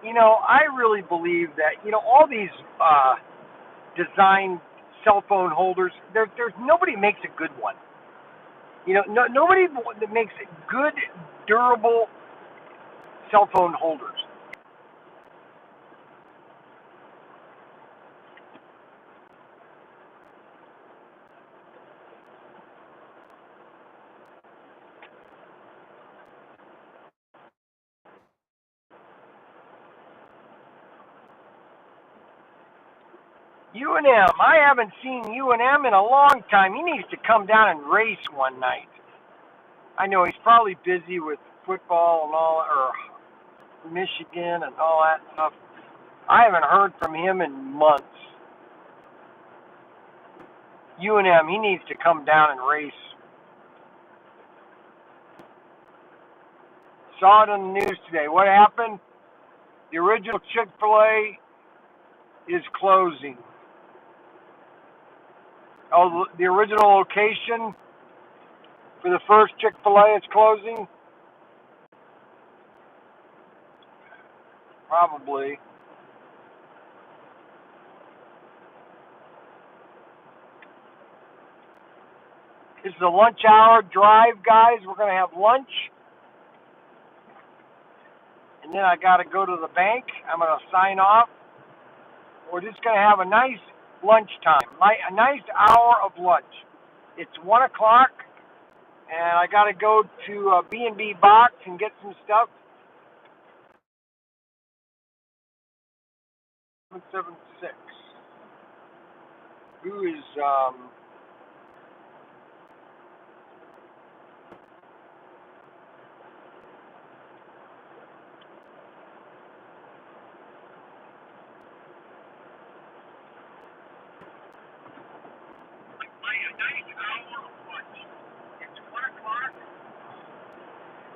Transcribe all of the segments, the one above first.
I really believe that, all these design cell phone holders, there's nobody makes a good one. Nobody that makes good, durable cell phone holders. UNM, I haven't seen UNM in a long time. He needs to come down and race one night. I know he's probably busy with football and all, or Michigan and all that stuff. I haven't heard from him in months. UNM, he needs to come down and race. Saw it on the news today. What happened? The original Chick-fil-A is closing. Oh, the original location for the first Chick-fil-A is closing? Probably. This is a lunch hour drive, guys. We're going to have lunch. And then I got to go to the bank. I'm going to sign off. We're just going to have a nice lunch time, a nice hour of lunch. It's 1 o'clock, and I got to go to B&B Box and get some stuff. 776. Who is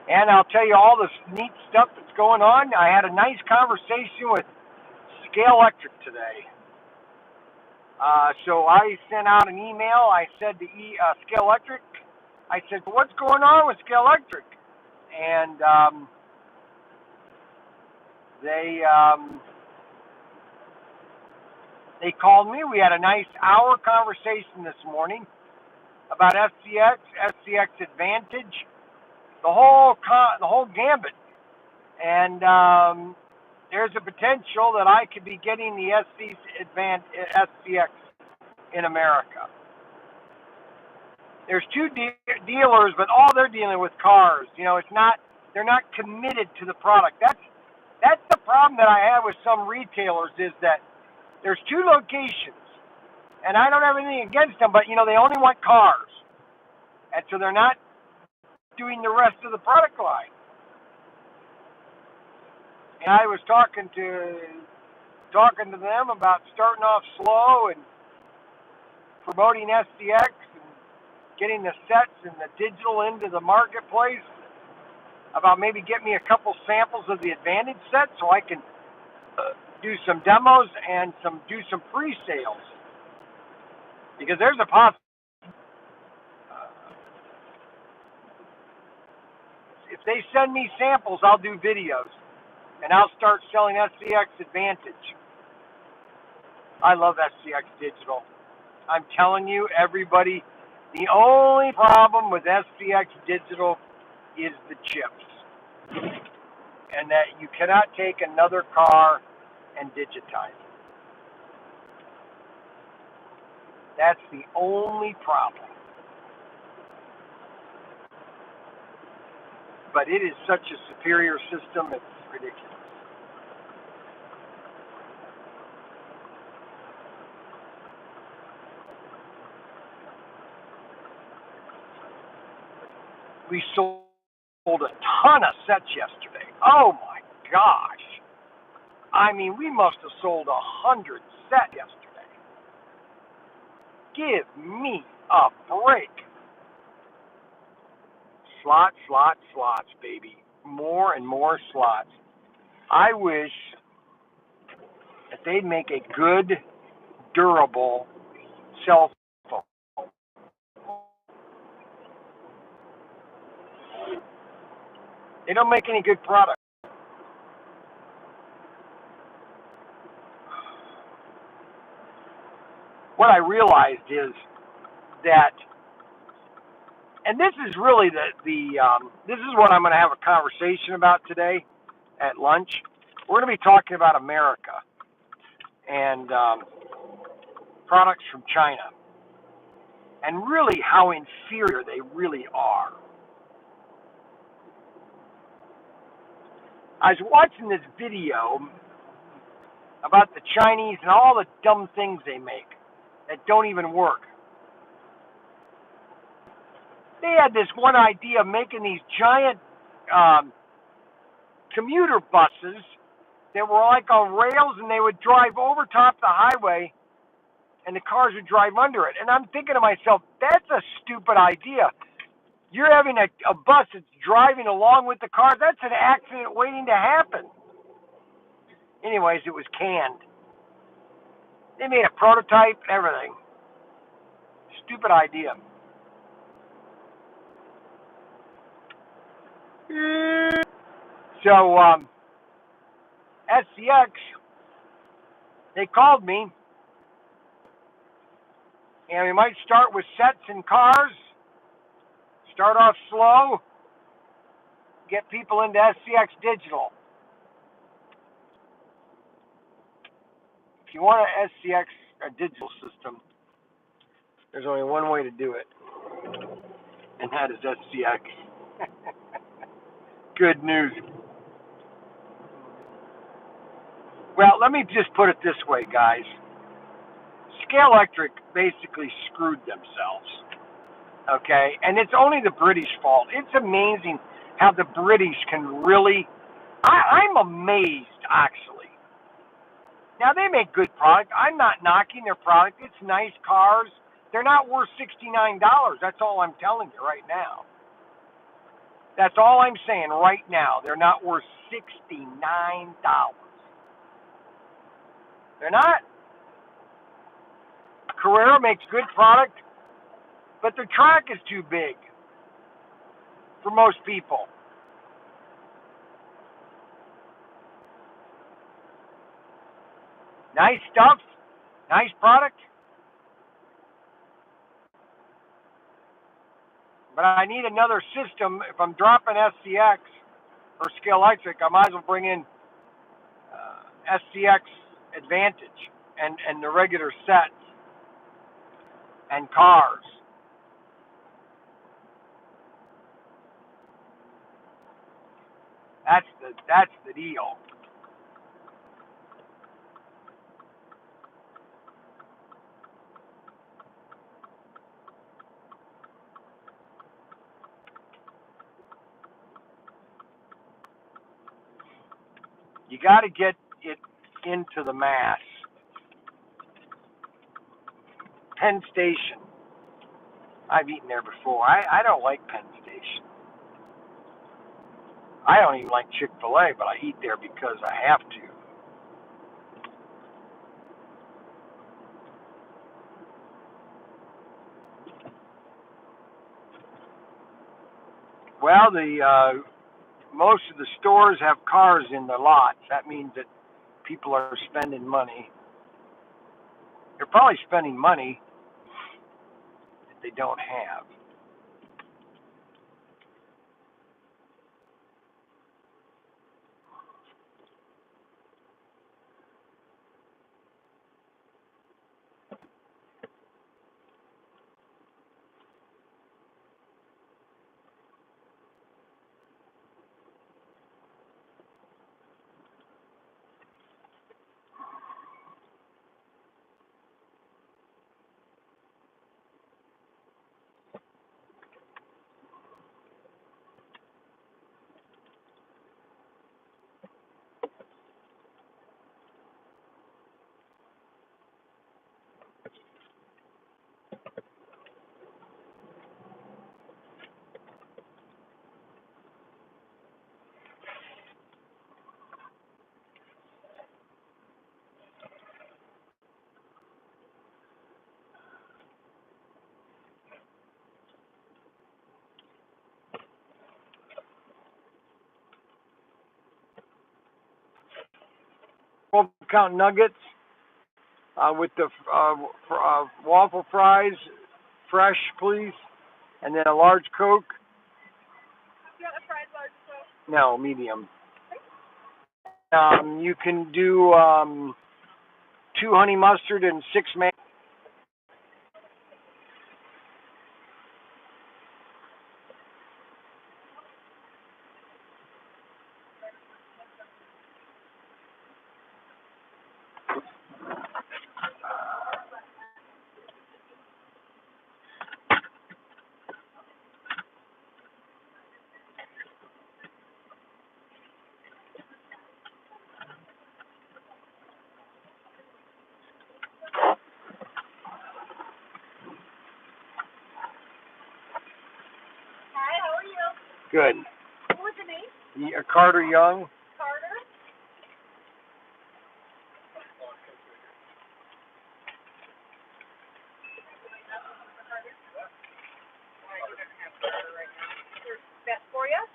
and I'll tell you all this neat stuff that's going on. I had a nice conversation with Scale Electric today. So I sent out an email. I said to Scale Electric, I said, what's going on with Scale Electric? And they called me. We had a nice hour conversation this morning about SCX Advantage, the whole gambit. And there's a potential that I could be getting the SCX in America. There's two dealers, but all they're dealing with cars. They're not committed to the product. That's the problem that I have with some retailers, is that there's two locations, and I don't have anything against them, but they only want cars, and so they're not doing the rest of the product line. And I was talking to them about starting off slow and promoting SCX and getting the sets and the digital into the marketplace, about maybe get me a couple samples of the Advantage set so I can do some demos and do some pre-sales, because there's a possibility. If they send me samples, I'll do videos, and I'll start selling SCX Advantage. I love SCX Digital. I'm telling you, everybody, the only problem with SCX Digital is the chips, and that you cannot take another car and digitize it. That's the only problem. But it is such a superior system, it's ridiculous. We sold a ton of sets yesterday. Oh my gosh. I mean, we must have sold 100 sets yesterday. Give me a break. Slots, baby. More and more slots. I wish that they'd make a good, durable cell phone. They don't make any good product. what I realized is that, and this is really this is what I'm going to have a conversation about today at lunch. We're going to be talking about America and products from China, and really how inferior they really are. I was watching this video about the Chinese and all the dumb things they make that don't even work. They had this one idea of making these giant commuter buses that were like on rails, and they would drive over top the highway and the cars would drive under it. And I'm thinking to myself, that's a stupid idea. You're having a bus that's driving along with the cars. That's an accident waiting to happen. Anyways, it was canned. They made a prototype, everything. Stupid idea. So, SCX, they called me, and we might start with sets and cars, start off slow, get people into SCX Digital. If you want an SCX, a digital system, there's only one way to do it, and that is SCX. Good news. Well, let me just put it this way, guys. Scale Electric basically screwed themselves, okay? And it's only the British fault. It's amazing how the British can really... I'm amazed, actually. Now, they make good product. I'm not knocking their product. It's nice cars. They're not worth $69. That's all I'm telling you right now. That's all I'm saying right now. They're not worth $69. They're not. Carrera makes good product, but their track is too big for most people. Nice stuff, nice product, but I need another system. If I'm dropping SCX or Scale Electric, I might as well bring in SCX Advantage and the regular sets and cars. That's the deal. You got to get it into the mass. Penn Station. I've eaten there before. I don't like Penn Station. I don't even like Chick-fil-A, but I eat there because I have to. Well, most of the stores have cars in the lots. That means that people are spending money. They're probably spending money that they don't have. Won't count nuggets. with the waffle fries, fresh, please, and then a large Coke. You want the fries large Coke? No, medium. You can do 2 honey mustard and 6 mayo. Hi, how are you? Good. What was the name? Carter Young. Carter? Best for you?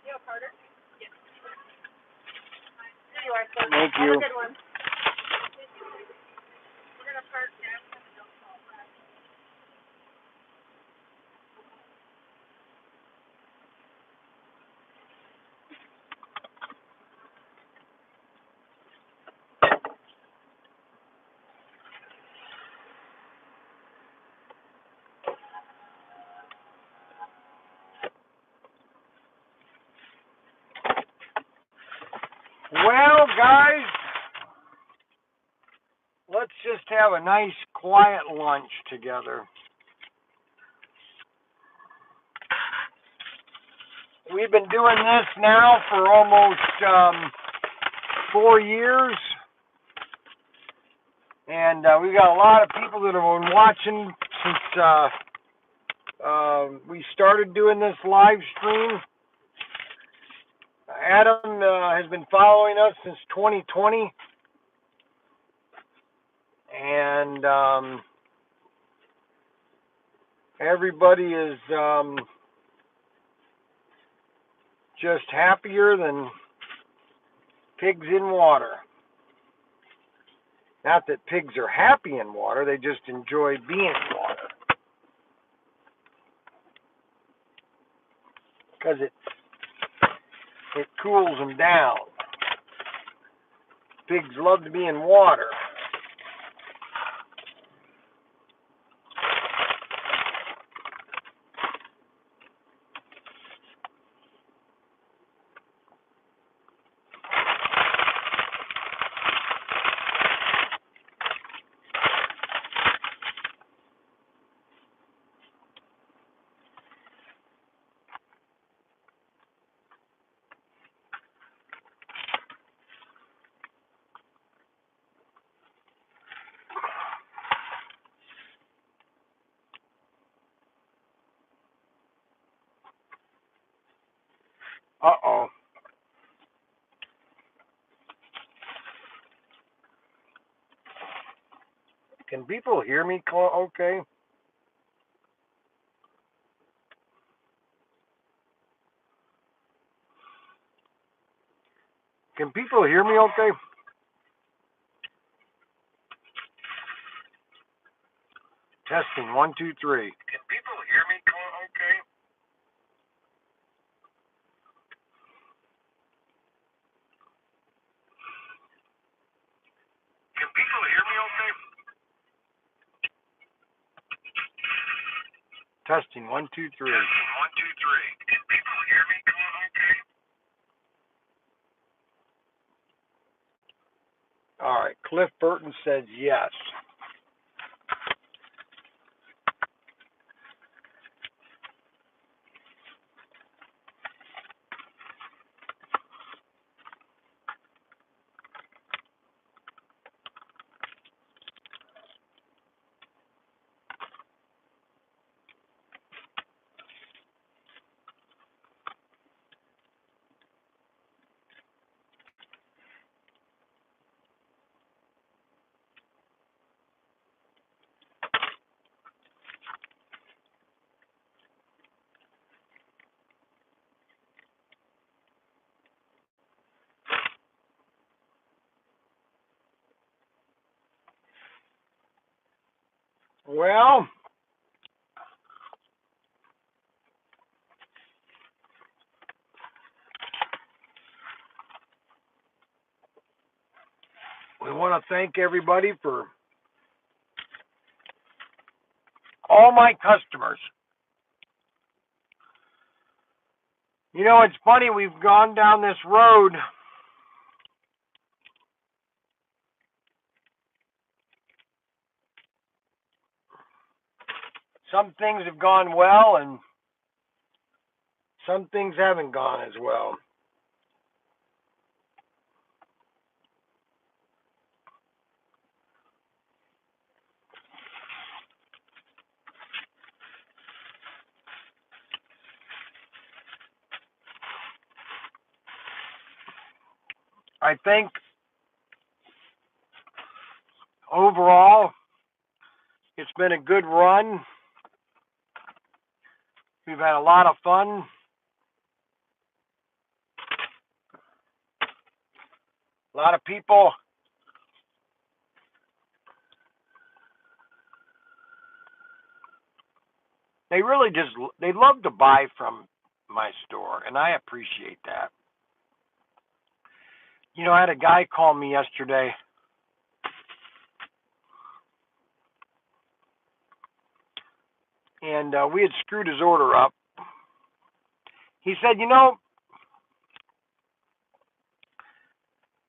You know Carter? Yes. Here you are, sir. Thank Have you. a good one. We're going to park now. Well, guys, let's just have a nice, quiet lunch together. We've been doing this now for almost 4 years, and we've got a lot of people that have been watching since we started doing this live stream. Adam has been following us since 2020, and everybody is just happier than pigs in water. Not that pigs are happy in water, they just enjoy being in water. Because it cools them down. Pigs love to be in water. Uh-oh. Can people hear me okay? Can people hear me okay? Testing, 1, 2, 3. Can people hear me okay? Can people hear me okay? Testing, 1, 2, 3. Testing, 1, 2, 3. Can people hear me okay? All right, Cliff Burton says yes. Well, we want to thank everybody for all my customers. You know, it's funny, we've gone down this road. Some things have gone well, and some things haven't gone as well. I think overall, it's been a good run. We've had a lot of fun. A lot of people they love to buy from my store, and I appreciate that. You know, I had a guy call me yesterday. And we had screwed his order up. He said, you know,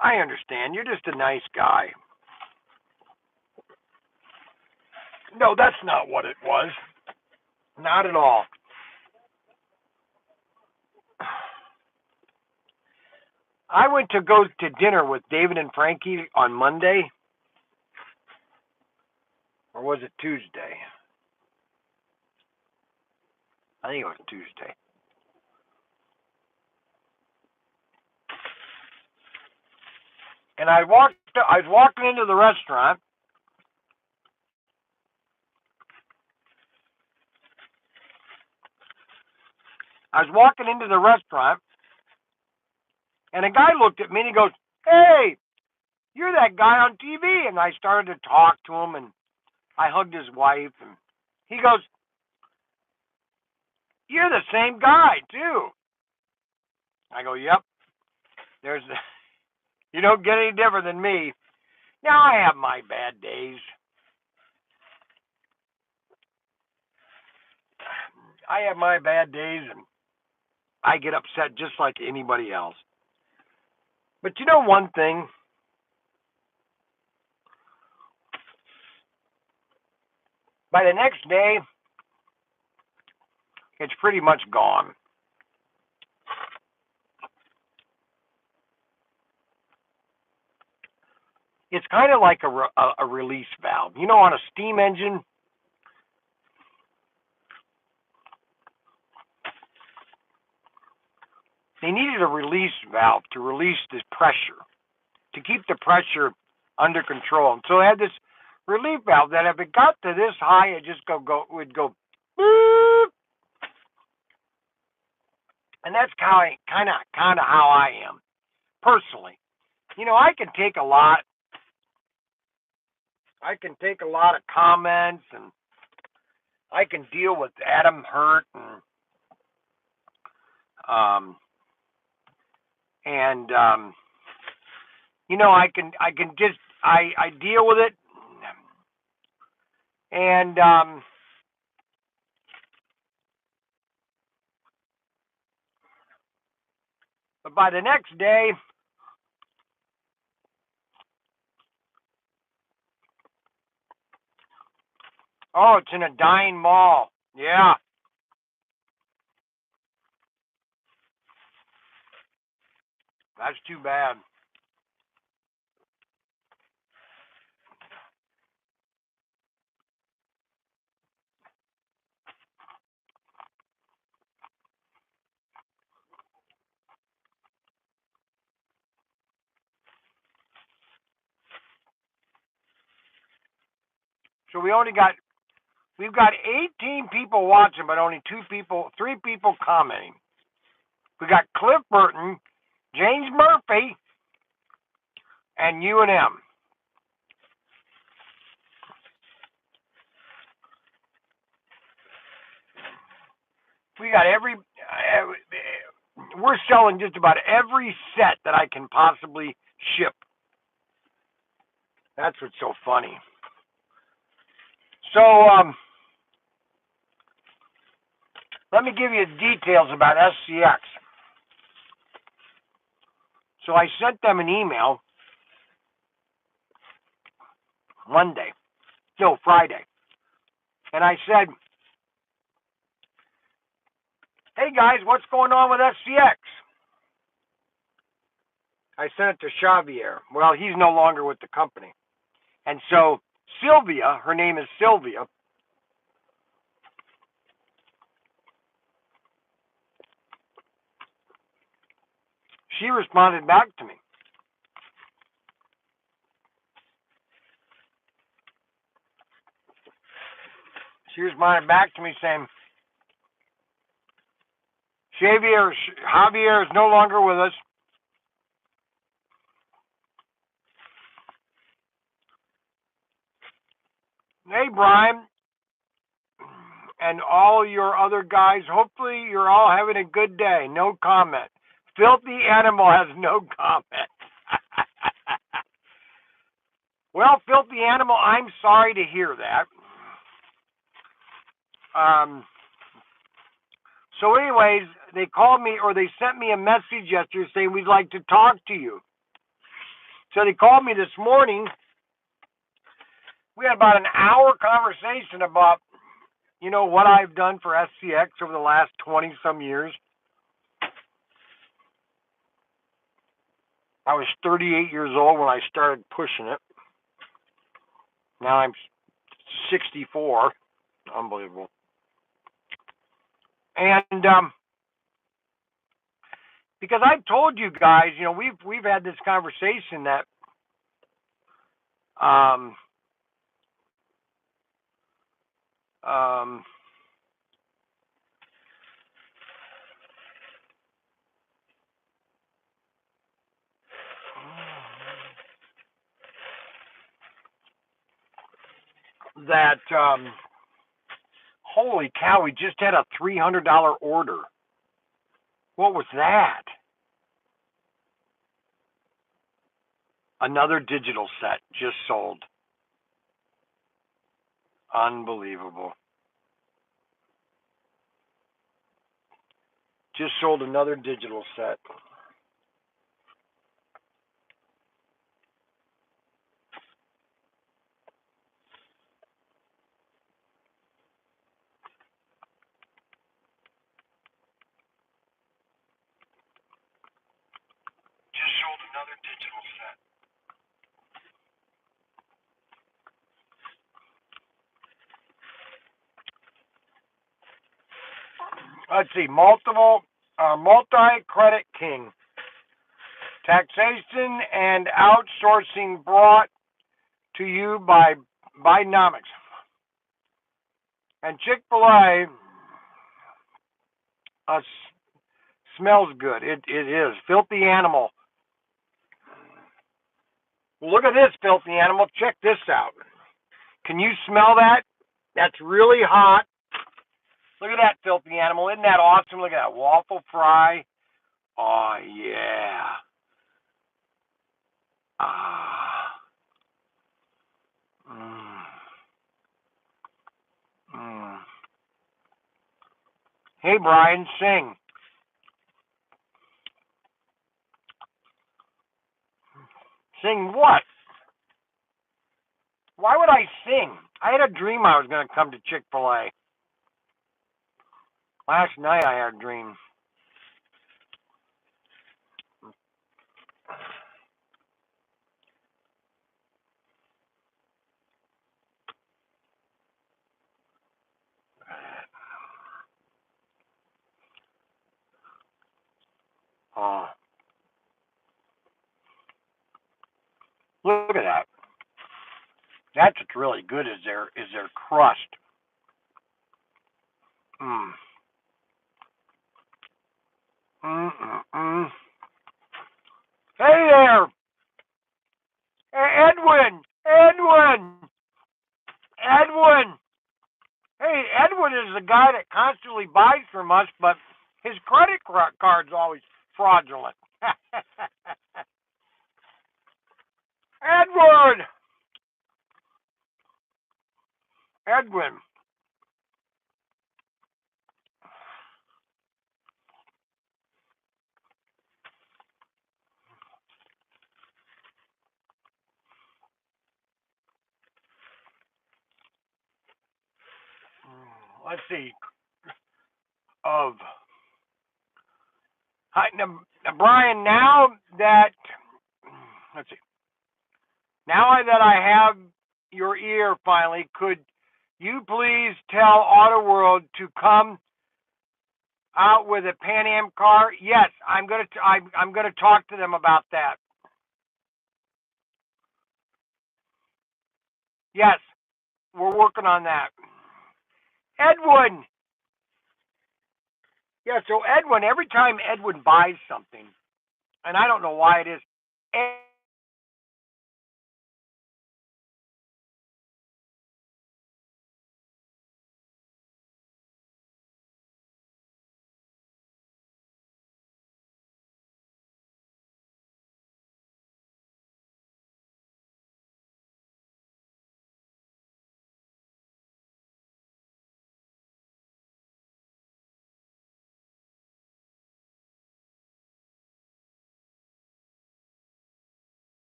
I understand. You're just a nice guy. No, that's not what it was. Not at all. I went to go to dinner with David and Frankie on Monday. Or was it Tuesday? I think it was Tuesday. And I was walking into the restaurant. And a guy looked at me and he goes, "Hey, you're that guy on TV." And I started to talk to him, and I hugged his wife, and he goes, "You're the same guy, too." I go, "Yep. You don't get any different than me." Now, I have my bad days. And I get upset just like anybody else. But you know one thing? By the next day, it's pretty much gone. It's kind of like a release valve. You know, on a steam engine, they needed a release valve to release the pressure, to keep the pressure under control. And so they had this relief valve that if it got to this high, it just would go boop. And that's kind of how I am personally. You know, I can take a lot of comments, and I can deal with Adam Hurt and you know, I deal with it, and but by the next day, oh, it's in a dying mall. Yeah. That's too bad. So we've got 18 people watching, but only 3 people commenting. We got Cliff Burton, James Murphy, and U&M. We got we're selling just about every set that I can possibly ship. That's what's so funny. So, let me give you details about SCX. So I sent them an email Friday. And I said, hey guys, what's going on with SCX? I sent it to Xavier. Well, he's no longer with the company. And so Sylvia, her name is Sylvia, she responded back to me. She responded back to me saying, Javier is no longer with us. Hey, Brian, and all your other guys, hopefully you're all having a good day. No comment. Filthy Animal has no comment. Well, Filthy Animal, I'm sorry to hear that. So anyways, they called me, or they sent me a message yesterday saying we'd like to talk to you. So they called me this morning. We had about an hour conversation about, what I've done for SCX over the last 20-some years. I was 38 years old when I started pushing it. Now I'm 64. Unbelievable. And because I've told you guys, we've had this conversation that holy cow, we just had a $300 order. What was that? Another digital set just sold. Unbelievable. Just sold another digital set. Let's see, multi-credit king. Taxation and outsourcing brought to you by Bidenomics. And Chick-fil-A smells good. It is. Filthy Animal. Look at this, Filthy Animal. Check this out. Can you smell that? That's really hot. Look at that, Filthy Animal. Isn't that awesome? Look at that waffle fry. Oh, yeah. Hey, Brian, sing. Sing what? Why would I sing? I had a dream I was going to come to Chick-fil-A. Last night I had a dream. Oh. Look at that. That's what's really good is their crust. Hey there! Edwin! Hey, Edwin is the guy that constantly usually buys from us, but his credit card's always fraudulent. Edwin. Let's see. Now, Brian, let's see. Now that I have your ear finally, could you please tell Auto World to come out with a Pan Am car? Yes, I'm gonna talk to them about that. Yes, we're working on that. Edwin. Yeah, so Edwin, every time Edwin buys something, and I don't know why it is,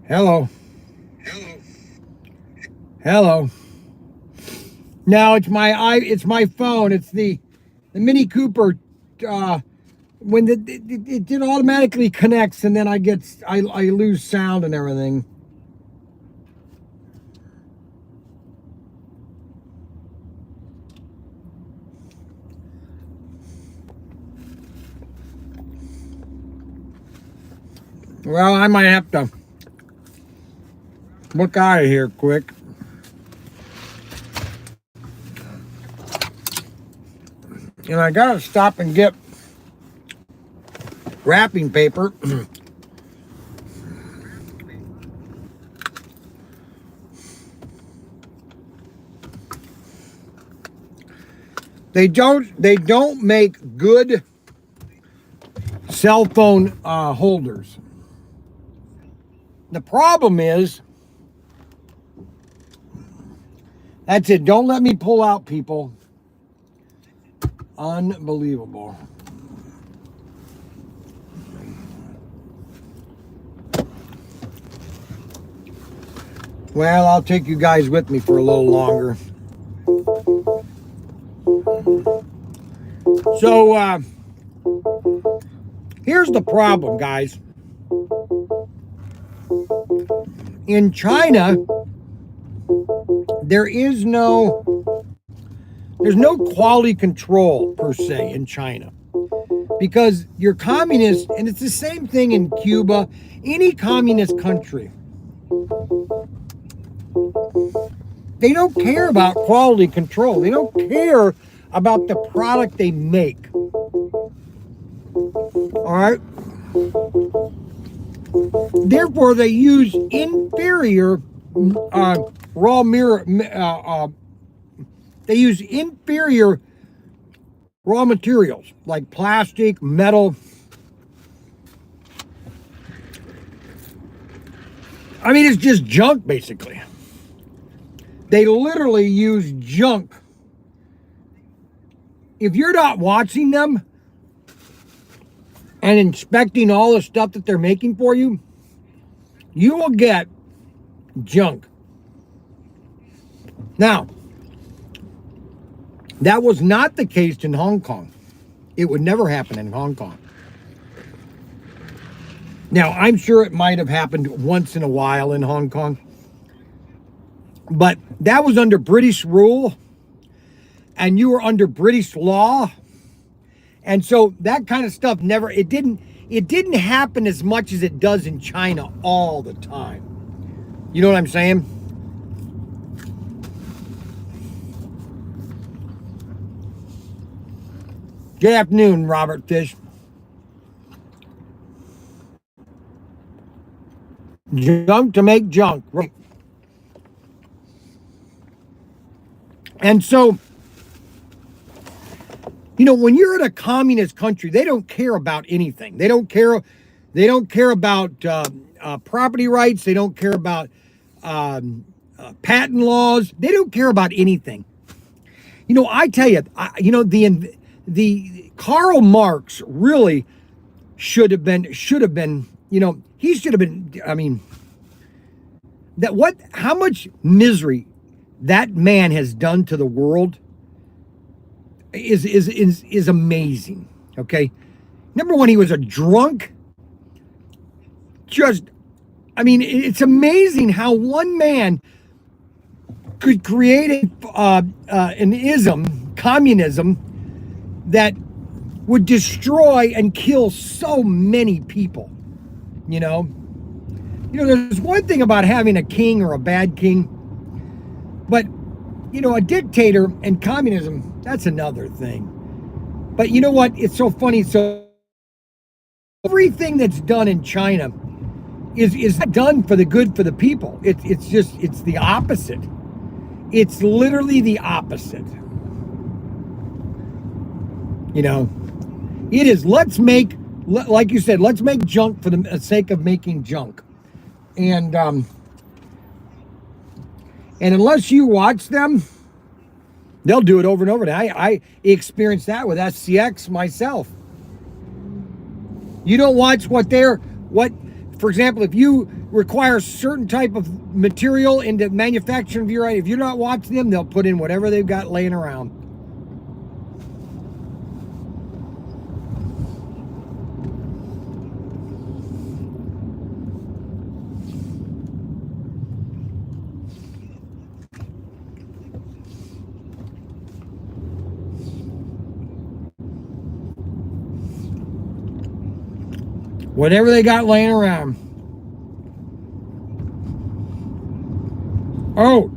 Hello. Hello. No, it's my phone. It's the Mini Cooper. When it automatically connects, and then I lose sound and everything. Well, I might have to look out of here quick. And I gotta stop and get wrapping paper. They don't make good cell phone holders. The problem is, that's it. Don't let me pull out, people. Unbelievable. Well, I'll take you guys with me for a little longer. So, here's the problem, guys. In China, there's no quality control per se in China, because you're communist, and it's the same thing in Cuba, any communist country. They don't care about quality control. They don't care about the product they make. All right? Therefore, they use inferior they use inferior raw materials like plastic, metal. I mean, it's just junk, basically. They literally use junk. If you're not watching them and inspecting all the stuff that they're making for you, you will get junk. Now, that was not the case in Hong Kong. It would never happen in Hong Kong. Now, I'm sure it might have happened once in a while in Hong Kong, but that was under British rule, and you were under British law, and so that kind of stuff it didn't happen as much as it does in China all the time. You know what I'm saying? Good afternoon, Robert Fish. Junk to make junk. Right. And so, you know, when you're in a communist country, they don't care about anything. They don't care about property rights. They don't care about patent laws. They don't care about anything. You know, I tell you, the Karl Marx really should have been, you know, he should have been, I mean, how much misery that man has done to the world is amazing. Okay. Number one, he was a drunk. It's amazing how one man could create an ism, communism, that would destroy and kill so many people. You know, there's one thing about having a king or a bad king, but, you know, a dictator and communism, that's another thing. But you know what? It's so funny. So everything that's done in China is not done for the good for the people. It's the opposite. It's literally the opposite. You know, it is, like you said, let's make junk for the sake of making junk. And unless you watch them, they'll do it over and over. I experienced that with SCX myself. You don't watch for example, if you require certain type of material into manufacturing of your item, if you're not watching them, they'll put in whatever they've got laying around. Whatever they got laying around. Oh.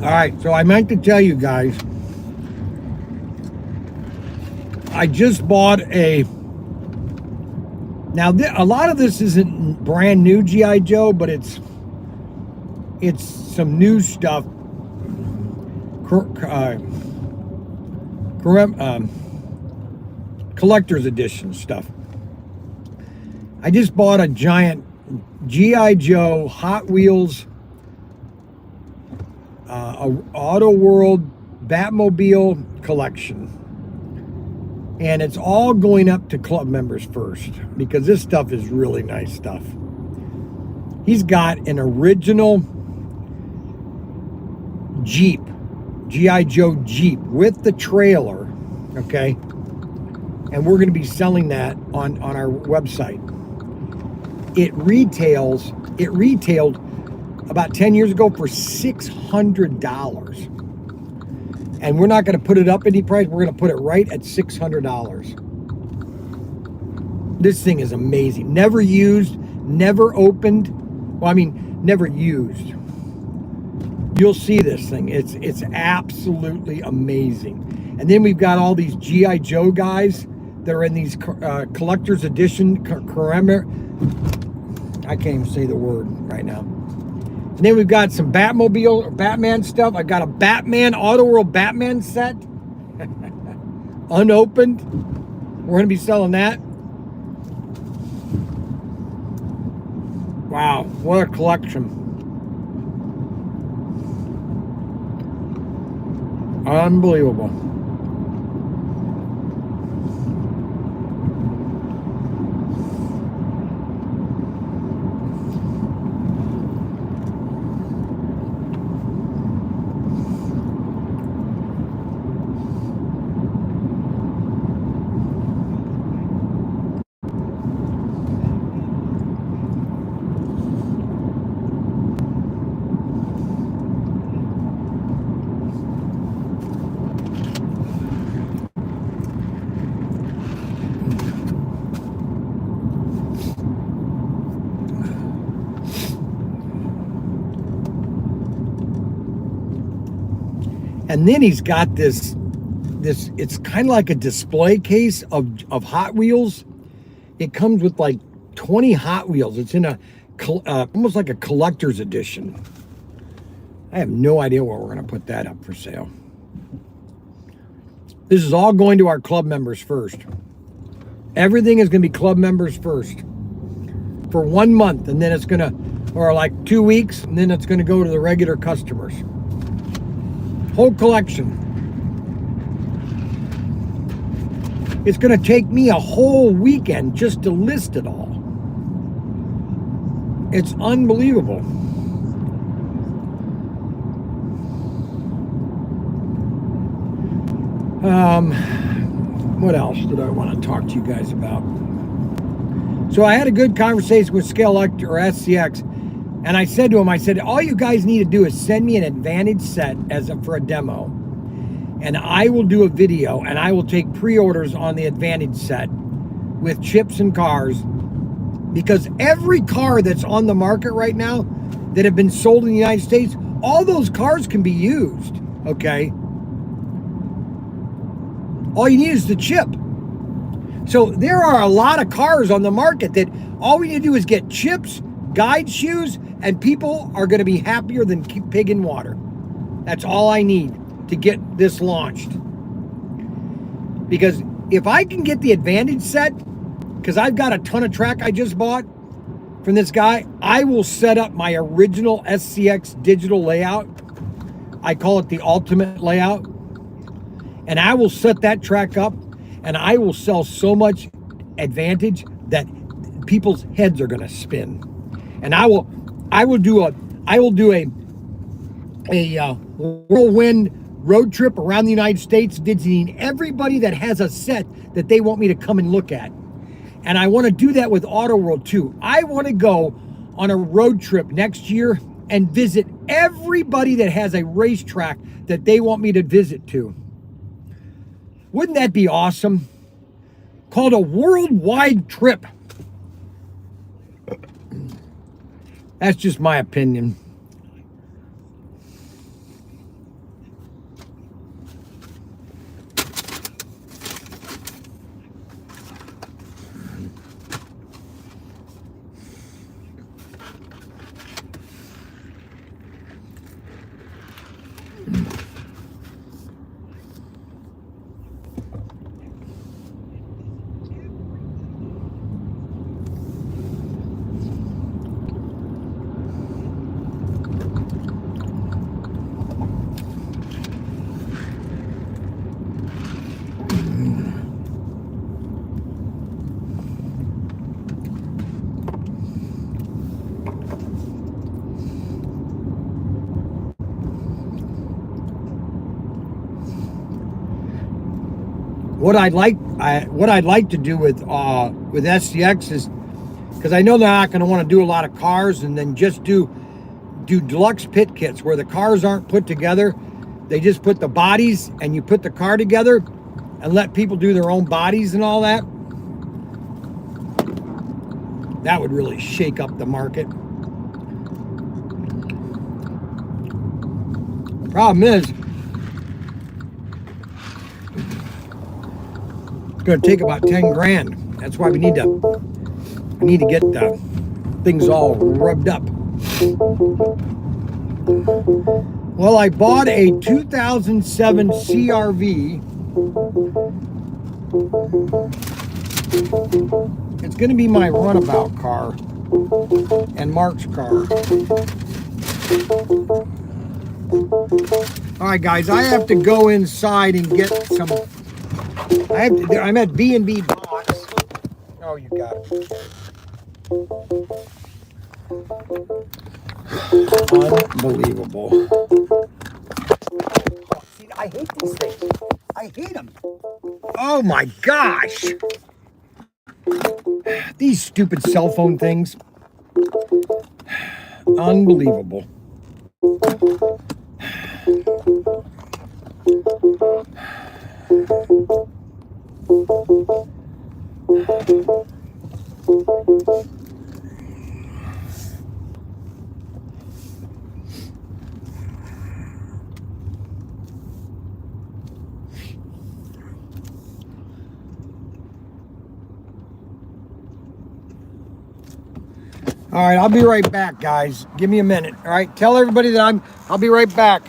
All right, so I meant to tell you guys, I just bought a lot of this isn't brand new G.I. Joe, but it's some new stuff. Collector's edition stuff. I just bought a giant G.I. Joe Hot Wheels Auto World Batmobile collection, and it's all going up to club members first because this stuff is really nice stuff. He's got an original Jeep, G.I. Joe Jeep with the trailer, okay? And we're going to be selling that on our website. It retailed about 10 years ago for $600. And we're not going to put it up any price. We're going to put it right at $600. This thing is amazing. Never used, never opened. Well, I mean, never used. You'll see this thing. It's absolutely amazing. And then we've got all these G.I. Joe guys that are in these collector's edition. I can't even say the word right now. And then we've got some Batmobile or Batman stuff. I've got a Batman, Auto World Batman set. Unopened. We're going to be selling that. Wow, what a collection. Unbelievable. And then he's got this it's kind of like a display case of Hot Wheels. It comes with like 20 Hot Wheels. It's in a almost like a collector's edition. I have no idea where we're going to put that up for sale. This is all going to our club members first. Everything is going to be club members first for 1 month, and then it's going to, or like 2 weeks, and then it's going to go to the regular customers. Whole collection. It's going to take me a whole weekend just to list it all. It's unbelievable. What else did I want to talk to you guys about? So I had a good conversation with Scalect or SCX, and I said to him, I said, all you guys need to do is send me an Advantage set for a demo, and I will do a video, and I will take pre-orders on the Advantage set with chips and cars, because every car that's on the market right now that have been sold in the United States, all those cars can be used, okay? All you need is the chip. So there are a lot of cars on the market that all we need to do is get chips, guide shoes, and people are going to be happier than pig in water. That's all I need to get this launched. Because if I can get the Advantage set, because I've got a ton of track I just bought from this guy, I will set up my original SCX digital layout. I call it the ultimate layout. And I will set that track up, and I will sell so much Advantage that people's heads are going to spin. And I will do a whirlwind road trip around the United States, visiting everybody that has a set that they want me to come and look at. And I want to do that with Auto World too. I want to go on a road trip next year and visit everybody that has a racetrack that they want me to visit to. Wouldn't that be awesome? Called a worldwide trip. That's just my opinion. What I'd like to do with SCX is, because I know they're not going to want to do a lot of cars, and then just do deluxe pit kits where the cars aren't put together. They just put the bodies, and you put the car together and let people do their own bodies and all that. That would really shake up the market. Problem is, it's going to take about 10 grand. That's why I need to get the things all rubbed up. Well, I bought a 2007 CRV. It's going to be my runabout car and Mark's car. All right, guys, I have to go inside and get some. I'm at B&B Box. Oh, you got it. Unbelievable. See, I hate these things. I hate them. Oh my gosh. These stupid cell phone things. Unbelievable. All right, I'll be right back, guys. Give me a minute. All right, tell everybody that I'll be right back.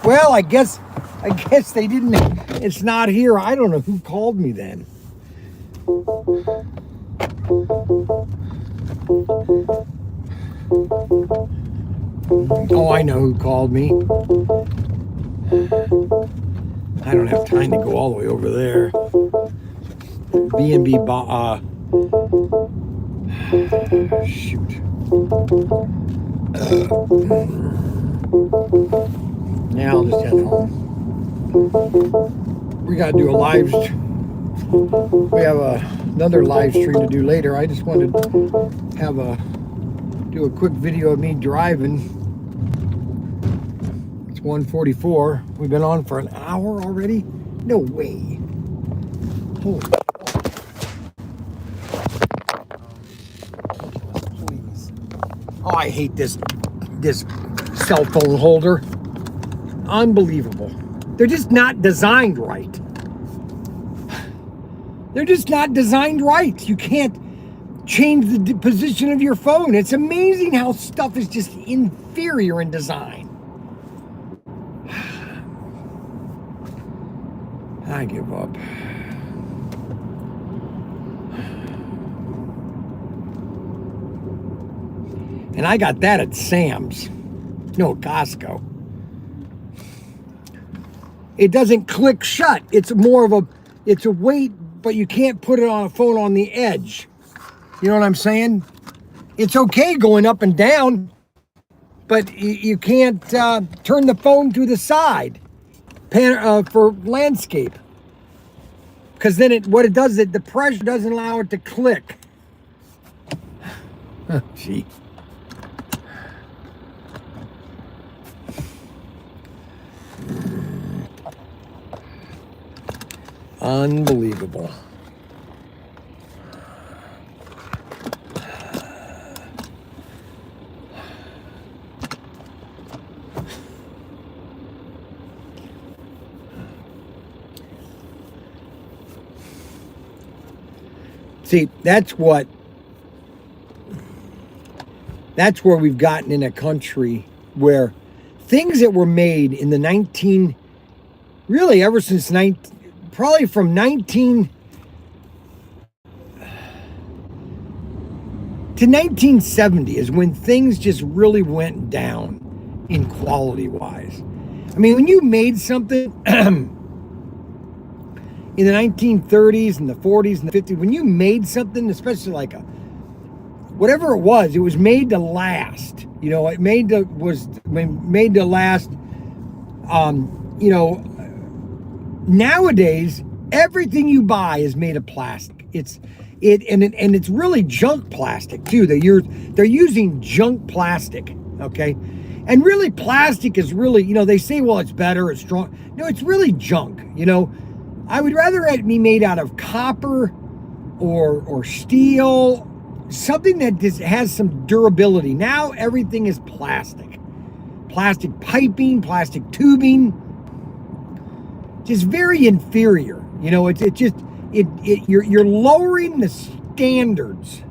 Well, I guess they didn't. It's not here. I don't know who called me then. Oh, I know who called me. I don't have time to go all the way over there. B&B, shoot. Yeah, I'll just head home. We got to do a live. We have another live stream to do later. I just wanted to have do a quick video of me driving. It's 1:44. We've been on for an hour already? No way. Holy. Please. Oh, I hate this cell phone holder. Unbelievable. They're just not designed right. They're just not designed right. You can't change the position of your phone. It's amazing how stuff is just inferior in design. I give up. And I got that at Sam's. No, Costco. It doesn't click shut. It's more of it's a weight, but you can't put it on a phone on the edge. You know what I'm saying? It's okay going up and down, but you can't turn the phone to the side for landscape. Because then what it does, the pressure doesn't allow it to click. Gee. Unbelievable. See, that's where we've gotten in a country where things that were made in the really ever since probably from 19 to 1970 is when things just really went down in quality wise. I mean, when you made something in the 1930s and the 40s and the 50s, when you made something, especially like whatever it was made to last. You know, it made to last. You know, nowadays everything you buy is made of plastic. It's really junk plastic too. They're using junk plastic. Okay, and really plastic is really, you know, they say, well, it's better, it's strong. No, it's really junk. You know, I would rather it be made out of copper or steel, something that has some durability. Now everything is plastic piping, plastic tubing, just very inferior. You know, you're lowering the standards.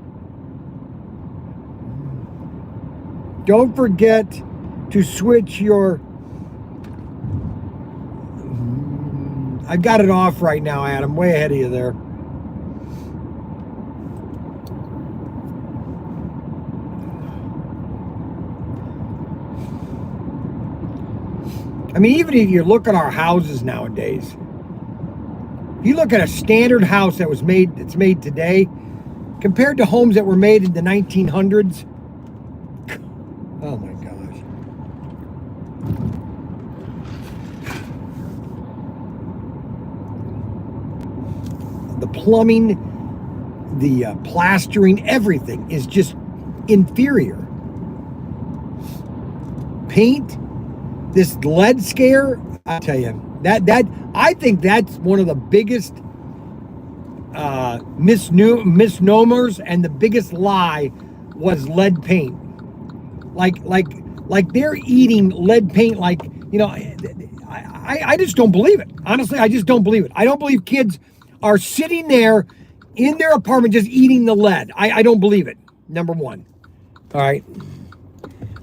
Don't forget to switch your. I've got it off right now, Adam. Way ahead of you there. I mean, even if you look at our houses nowadays, if you look at a standard house that's made today, compared to homes that were made in the 1900s, oh my gosh. The plumbing, the plastering, everything is just inferior. Paint, this lead scare, I tell you, that I think that's one of the biggest misnomers, and the biggest lie was lead paint. Like they're eating lead paint, like, you know, I just don't believe it. Honestly, I just don't believe it. I don't believe kids are sitting there in their apartment just eating the lead. I don't believe it. Number one. All right.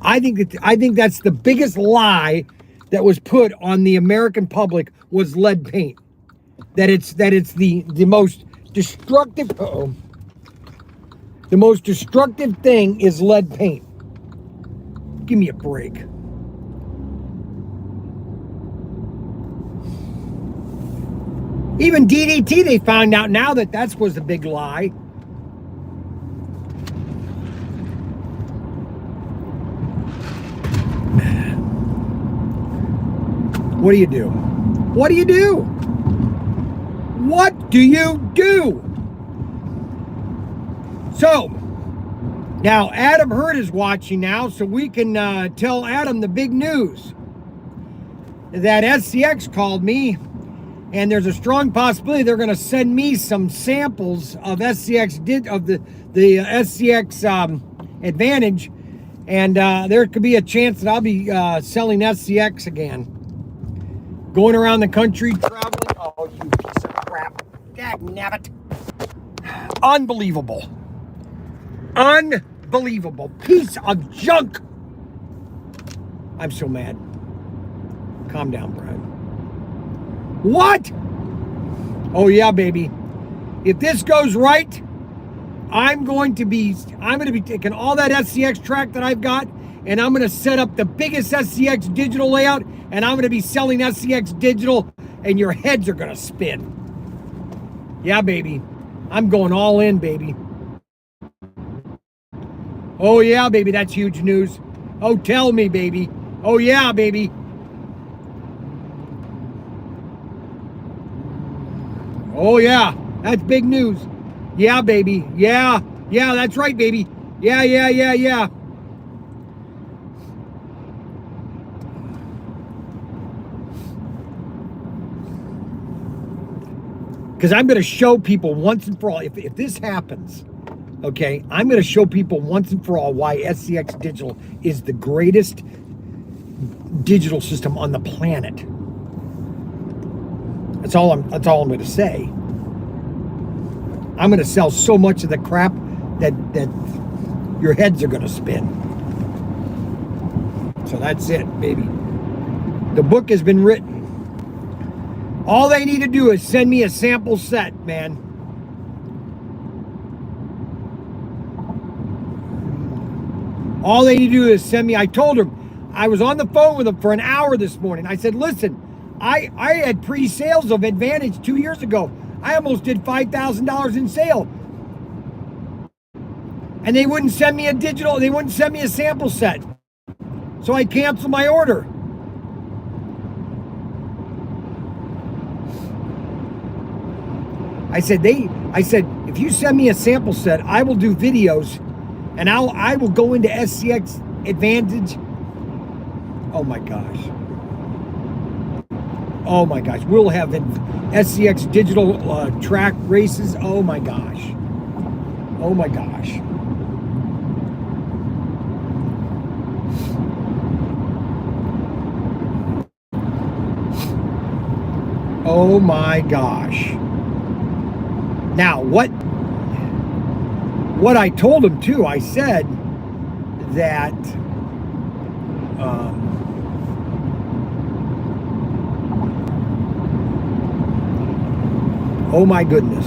I think that's the biggest lie that was put on the American public was lead paint. That it's the most destructive. The most destructive thing is lead paint. Give me a break. Even DDT, they found out now that was a big lie. What do you do? What do you do? What do you do? So, now Adam Hurd is watching now, so we can tell Adam the big news. That SCX called me, and there's a strong possibility they're going to send me some samples of SCX of the SCX Advantage, and there could be a chance that I'll be selling SCX again. Going around the country, traveling. Oh, you piece of crap. Dagnabbit. Unbelievable. Unbelievable. Piece of junk. I'm so mad. Calm down, Brian. What? Oh, yeah, baby. If this goes right, I'm going to be taking all that SCX track that I've got, and I'm going to set up the biggest SCX digital layout, and I'm going to be selling SCX digital, and your heads are going to spin. Yeah, baby. I'm going all in, baby. Oh, yeah, baby. That's huge news. Oh, tell me, baby. Oh, yeah, baby. Oh, yeah. That's big news. Yeah, baby. Yeah. Yeah, that's right, baby. Yeah, yeah, yeah, yeah. Because I'm going to show people once and for all, if this happens, okay, I'm going to show people once and for all why SCX Digital is the greatest digital system on the planet. That's all I'm going to say. I'm going to sell so much of the crap that your heads are going to spin. So that's it, baby. The book has been written. All they need to do is send me a sample set, man. All they need to do is send me. I told them, I was on the phone with them for an hour this morning. I said, listen, I had pre-sales of Advantage 2 years ago. I almost did $5,000 in sale. And they wouldn't send me a digital, they wouldn't send me a sample set. So I canceled my order. I said, if you send me a sample set, I will do videos, and I will go into SCX Advantage. Oh my gosh. Oh my gosh. We'll have SCX digital track races. Oh my gosh. Oh my gosh. Oh my gosh. Now, what I told him too, I said that oh my goodness.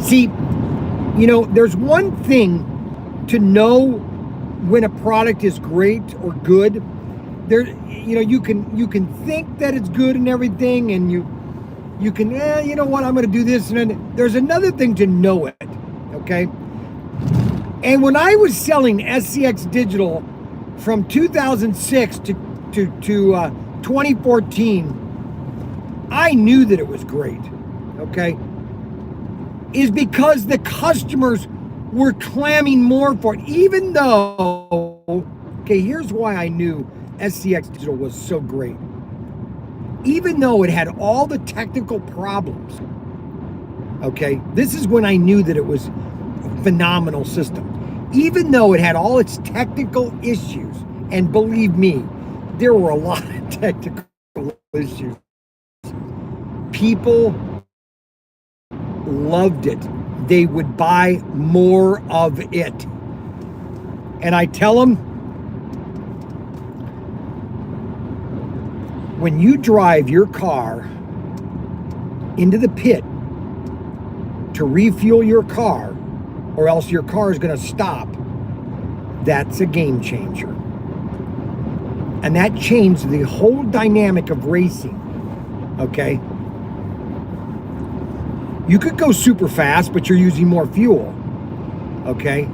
See, you know, there's one thing to know when a product is great or good. There, you know, you can think that it's good and everything, and you can, you know what, I'm going to do this, and then there's another thing to know it, okay? And when I was selling SCX Digital from 2006 to 2014, I knew that it was great, okay? Is because the customers were clamming more for it, even though, okay, here's why I knew SCX Digital was so great. Even though it had all the technical problems, okay, this is when I knew that it was a phenomenal system. Even though it had all its technical issues, and believe me, there were a lot of technical issues. People loved it they would buy more of it. And I tell them, when you drive your car into the pit to refuel your car, or else your car is going to stop, that's a game changer. And that changed the whole dynamic of racing, okay? You could go super fast, but you're using more fuel, okay?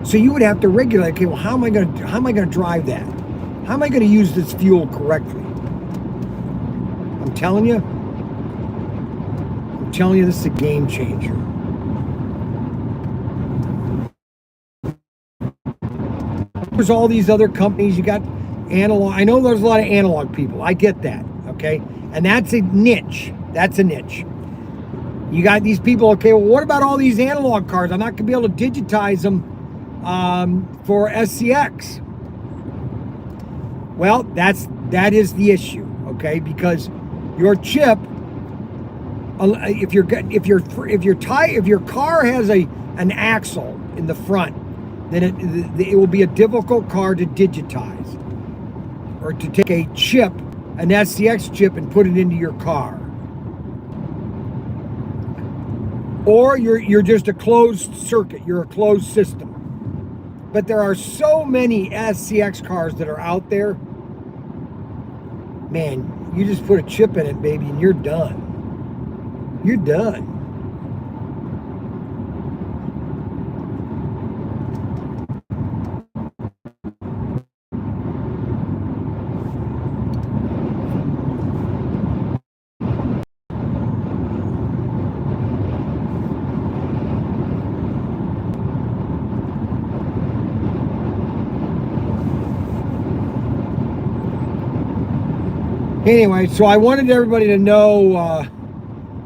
So you would have to regulate, okay, well, how am I gonna drive that? How am I gonna use this fuel correctly? I'm telling you, this is a game changer. There's all these other companies. You got analog. I know there's a lot of analog people. I get that, okay? And that's a niche. That's a niche. You got these people, okay, well, what about all these analog cars? I'm not going to be able to digitize them for SCX. Well, that is the issue, okay? Because your chip, if your car has an axle in the front, then it will be a difficult car to digitize, or to take a chip, an SCX chip, and put it into your car. Or you're just a closed circuit, you're a closed system. But there are so many SCX cars that are out there, man, you just put a chip in it, baby, and you're done. You're done. Anyway, so I wanted everybody to know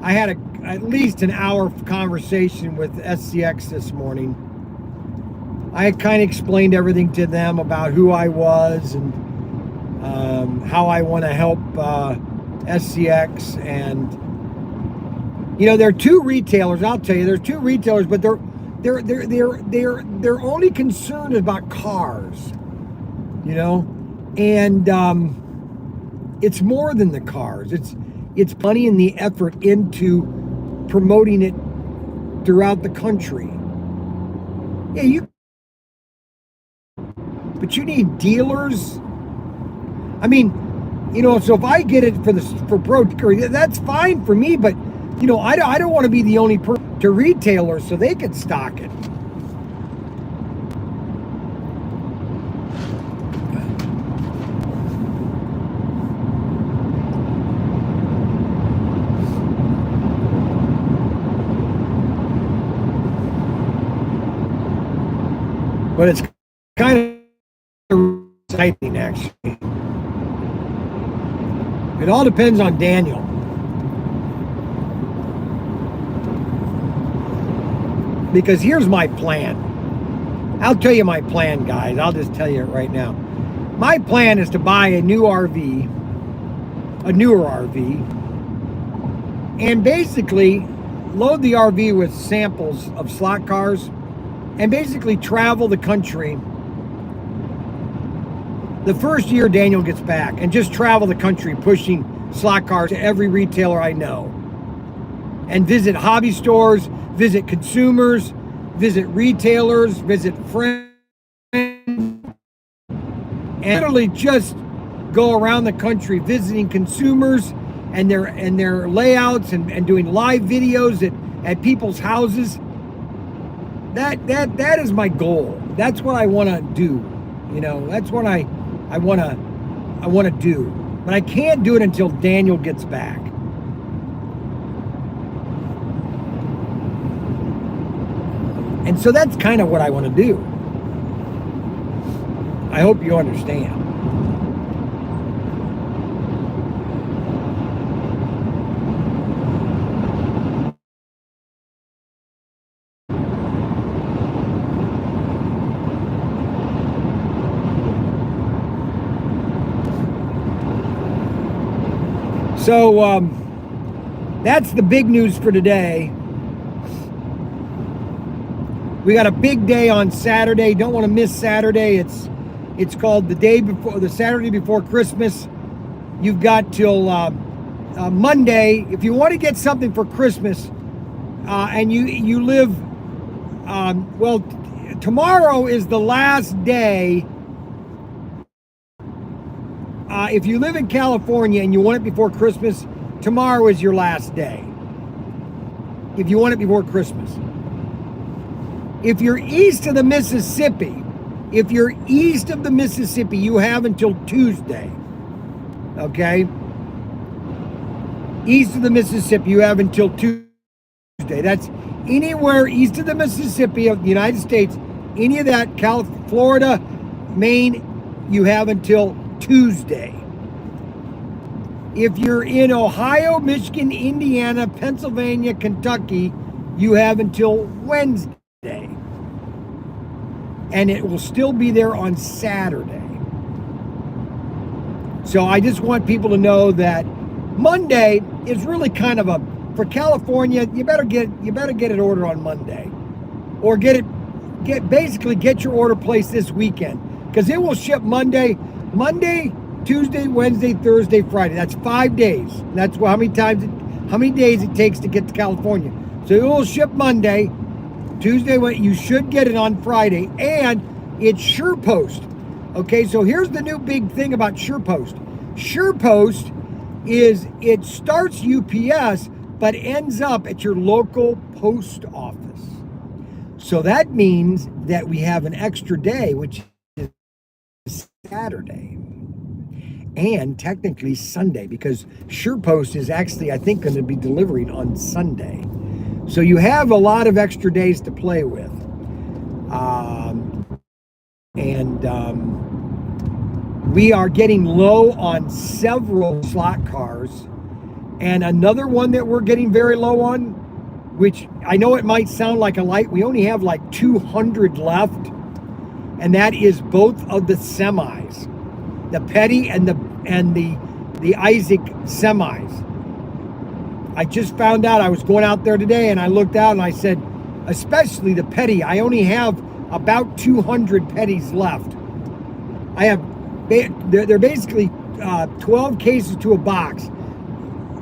I had at least an hour conversation with SCX this morning. I had kind of explained everything to them about who I was and how I want to help SCX. And you know, there are two retailers. I'll tell you, there's two retailers, but they're only concerned about cars. You know, and it's more than the cars. It's money and the effort into promoting it throughout the country. Yeah, but you need dealers. I mean, you know, so if I get it for ProTinkerToys, that's fine for me. But you know, I don't want to be the only person to retailers so they can stock it. But it's kind of exciting, actually. It all depends on Daniel. Because here's my plan. I'll tell you my plan, guys. I'll just tell you it right now. My plan is to buy a newer RV, and basically load the RV with samples of slot cars and basically travel the country the first year Daniel gets back, and just travel the country pushing slot cars to every retailer I know, and visit hobby stores, visit consumers, visit retailers, visit friends, and literally just go around the country visiting consumers and their layouts and doing live videos at people's houses. That is my goal. That's what I want to do. You know, that's what I want to do. But I can't do it until Daniel gets back. And so that's kind of what I want to do. I hope you understand. So that's the big news for today. We got a big day on Saturday. Don't want to miss Saturday. It's called the Saturday before Christmas. You've got till Monday if you want to get something for Christmas, and you live. Well, tomorrow is the last day. If you live in California and you want it before Christmas, tomorrow is your last day. If you want it before Christmas. If you're east of the Mississippi, you have until Tuesday. Okay? East of the Mississippi, you have until Tuesday. That's anywhere east of the Mississippi of the United States, any of that, Florida, Maine, you have until Tuesday. If you're in Ohio, Michigan, Indiana, Pennsylvania, Kentucky, you have until Wednesday. And it will still be there on Saturday. So I just want people to know that Monday is really kind of for California, you better get it ordered on Monday. Or get your order placed this weekend. Because it will ship Monday, Tuesday, Wednesday, Thursday, Friday. That's 5 days. That's how many days it takes to get to California. So it will ship Monday, Tuesday. You should get it on Friday, and it's SurePost. Okay, so here's the new big thing about SurePost. SurePost is it starts UPS, but ends up at your local post office. So that means that we have an extra day, which is Saturday. And technically Sunday, because SurePost is actually, I think, going to be delivering on Sunday. So you have a lot of extra days to play with. We are getting low on several slot cars. And another one that we're getting very low on, which I know it might sound like a light, we only have like 200 left. And that is both of the semis. The Petty and the Isaac semis. I just found out, I was going out there today and I looked out and I said, especially the Petty, I only have about 200 Petties left. They're basically 12 cases to a box.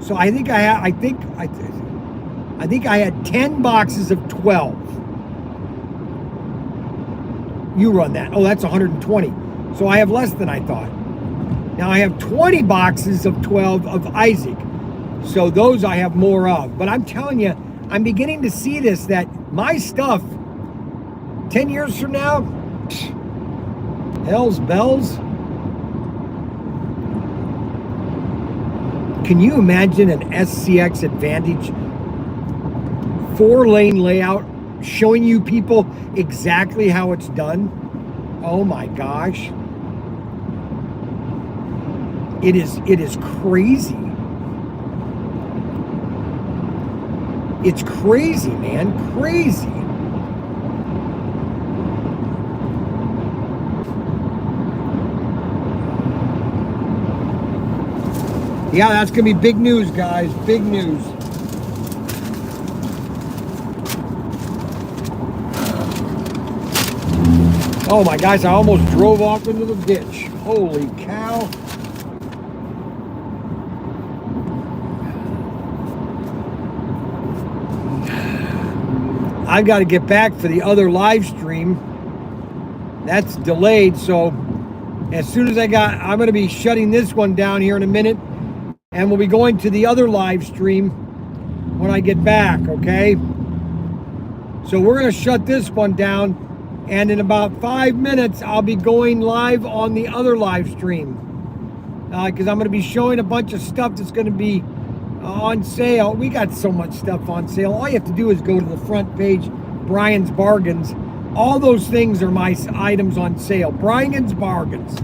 So I think I had 10 boxes of 12. You run that. Oh, that's 120. So I have less than I thought. Now I have 20 boxes of 12 of Isaac. So those I have more of. But I'm telling you, I'm beginning to see this, that my stuff, 10 years from now, hell's bells. Can you imagine an SCX Advantage 4-lane layout showing you people exactly how it's done? Oh my gosh. It is crazy. It's crazy, man. Crazy. Yeah, that's going to be big news, guys. Big news. Oh my gosh, I almost drove off into the ditch. Holy cow. I've got to get back for the other live stream. That's delayed, so as soon as I'm going to be shutting this one down here in a minute, and we'll be going to the other live stream when I get back, okay? So we're going to shut this one down, and in about 5 minutes, I'll be going live on the other live stream, because I'm going to be showing a bunch of stuff that's going to be on sale. We got so much stuff on sale. All you have to do is go to the front page, Brian's Bargains. All those things are my items on sale. Brian's Bargains.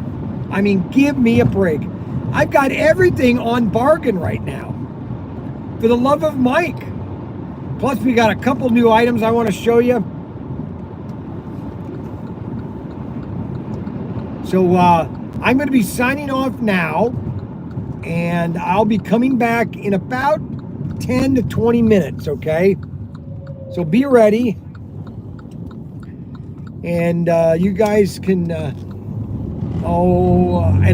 I mean, give me a break. I've got everything on bargain right now. For the love of Mike. Plus, we got a couple new items I want to show you. So, I'm going to be signing off now. And I'll be coming back in about 10 to 20 minutes, okay? So be ready. And you guys can, and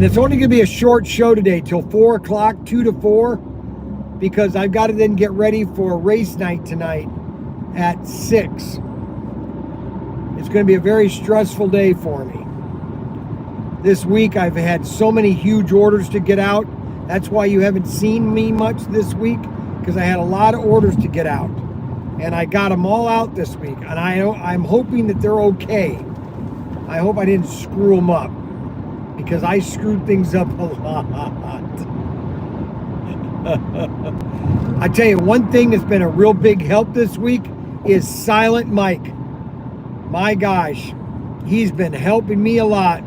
it's only going to be a short show today till 4 o'clock, 2 to 4, because I've got to then get ready for race night tonight at 6. It's going to be a very stressful day for me. This week I've had so many huge orders to get out. That's why you haven't seen me much this week, because I had a lot of orders to get out. And I got them all out this week. And I'm hoping that they're okay. I hope I didn't screw them up, because I screwed things up a lot. I tell you, one thing that's been a real big help this week is Silent Mike. My gosh, he's been helping me a lot.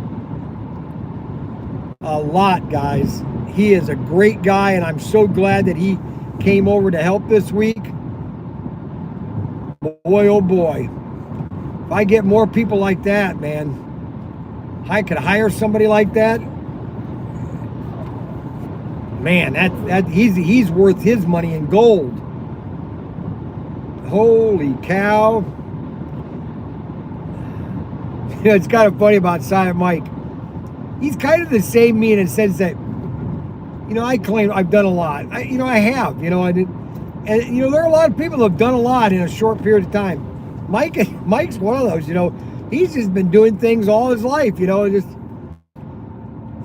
A lot, guys. He is a great guy, and I'm so glad that he came over to help this week. Boy, oh boy. If I get more people like that, man, I could hire somebody like that. Man, he's worth his money in gold. Holy cow. You know, it's kind of funny about Silent Mike. He's kind of the same me in a sense that, you know, I claim I've done a lot. I have. You know, I did, and you know, there are a lot of people that have done a lot in a short period of time. Mike's one of those. You know, he's just been doing things all his life. You know, just,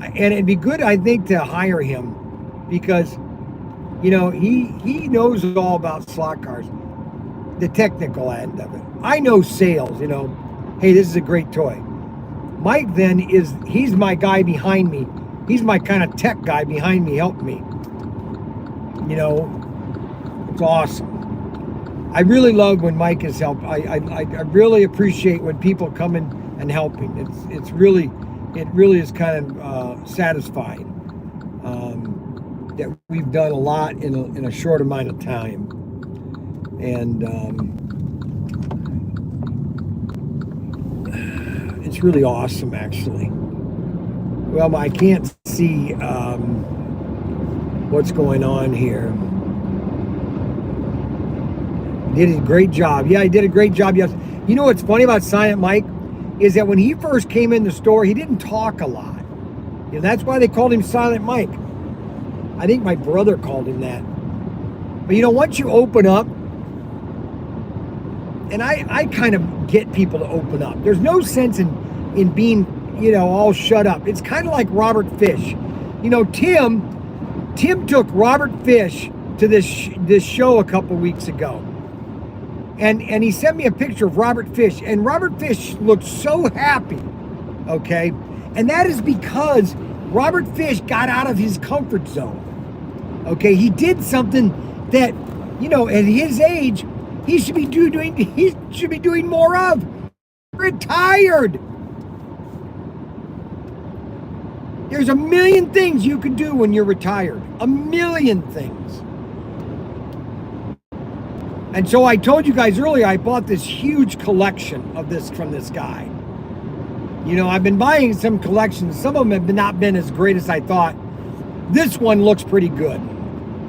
and it'd be good, I think, to hire him, because, you know, he knows all about slot cars, the technical end of it. I know sales. You know, hey, this is a great toy. Mike then he's my guy behind me. He's my kind of tech guy behind me, helping me. You know, it's awesome. I really love when Mike has helped. I really appreciate when people come in and helping. It really is kind of satisfying that we've done a lot in a short amount of time. And it's really awesome, actually. Well, I can't see what's going on here. Did a great job. Yeah, he did a great job. Yes. You know what's funny about Silent Mike is that when he first came in the store, he didn't talk a lot. You know, that's why they called him Silent Mike. I think my brother called him that. But you know, once you open up, and I kind of get people to open up. There's no sense in being, you know, all shut up. It's kind of like Robert Fish. You know, Tim took Robert Fish to this show a couple weeks ago. And he sent me a picture of Robert Fish, and Robert Fish looked so happy, okay? And that is because Robert Fish got out of his comfort zone, okay? He did something that, you know, at his age, he should be doing more of. Retired. There's a million things you can do when you're retired. A million things. And so I told you guys earlier, I bought this huge collection of this from this guy. You know, I've been buying some collections. Some of them have not been as great as I thought. This one looks pretty good.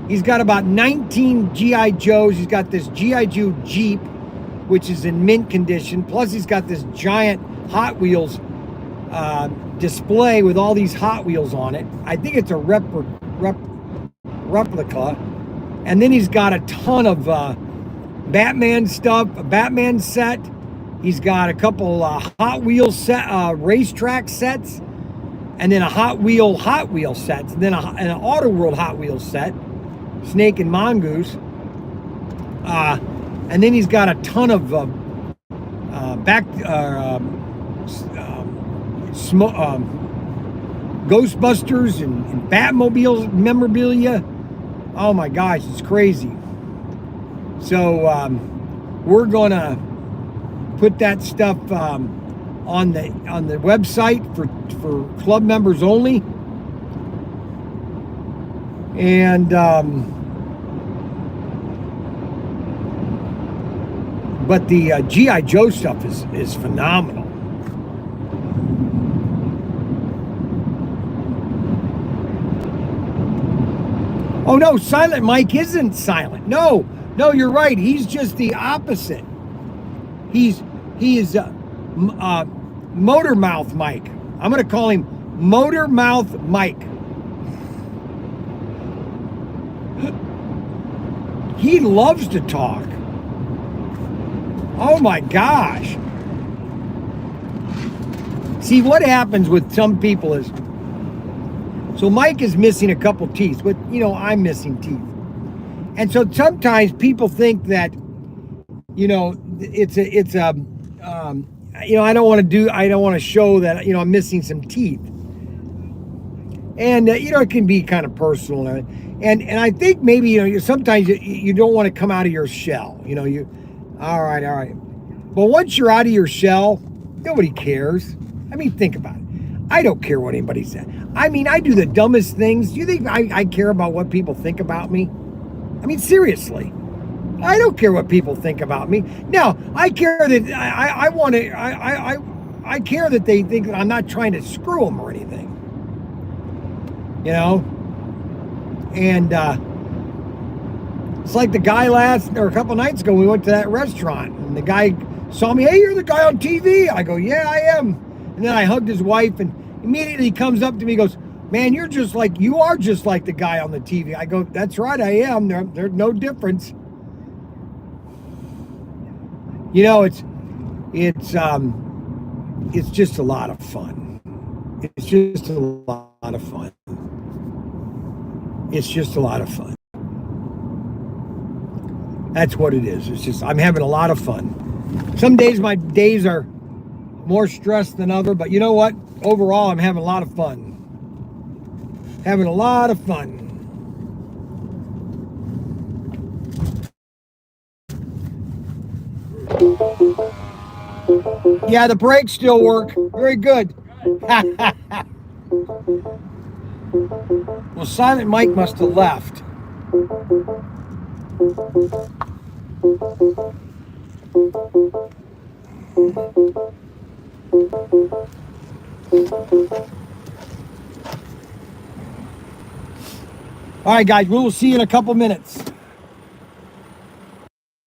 He's got about 19 G.I. Joes. He's got this G.I. Joe Jeep, which is in mint condition. Plus, he's got this giant Hot Wheels display with all these Hot Wheels on it. I think it's a replica. And then he's got a ton of Batman stuff, a Batman set. He's got a couple Hot Wheels set, racetrack sets, and then a Hot Wheel sets, and then an Auto World Hot Wheels set, Snake and Mongoose. And then he's got a ton of Ghostbusters and Batmobiles memorabilia. Oh my gosh, it's crazy. So we're gonna put that stuff on the website for club members only, and but the G.I. Joe stuff is phenomenal. Oh no, Silent Mike isn't silent. No, you're right. He's just the opposite. He is Motor Mouth Mike. I'm going to call him Motor Mouth Mike. He loves to talk. Oh my gosh. See, what happens with some people is, so Mike is missing a couple teeth, but you know, I'm missing teeth. And so sometimes people think that, you know, it's a you know, I don't want to show that, you know, I'm missing some teeth. And, you know, it can be kind of personal. And I think maybe, you know, sometimes you don't want to come out of your shell. You know, all right. But once you're out of your shell, nobody cares. I mean, think about it. I don't care what anybody says. I mean, I do the dumbest things. Do you think I care about what people think about me? I mean, seriously. I don't care what people think about me. Now, I care that I care that they think that I'm not trying to screw them or anything. You know? And it's like the guy a couple nights ago, we went to that restaurant and the guy saw me. Hey, you're the guy on TV. I go, yeah, I am. And then I hugged his wife and immediately he comes up to me and goes, man, you are just like the guy on the TV. I go, that's right, I am. There's no difference. You know, it's just a lot of fun. It's just a lot of fun. It's just a lot of fun. That's what it is. It's just, I'm having a lot of fun. Some days my days are more stressed than other, but you know what? Overall, I'm having a lot of fun. Having a lot of fun. Yeah, the brakes still work. Very good. Well, Silent Mike must have left. All right, guys, we'll see you in a couple minutes.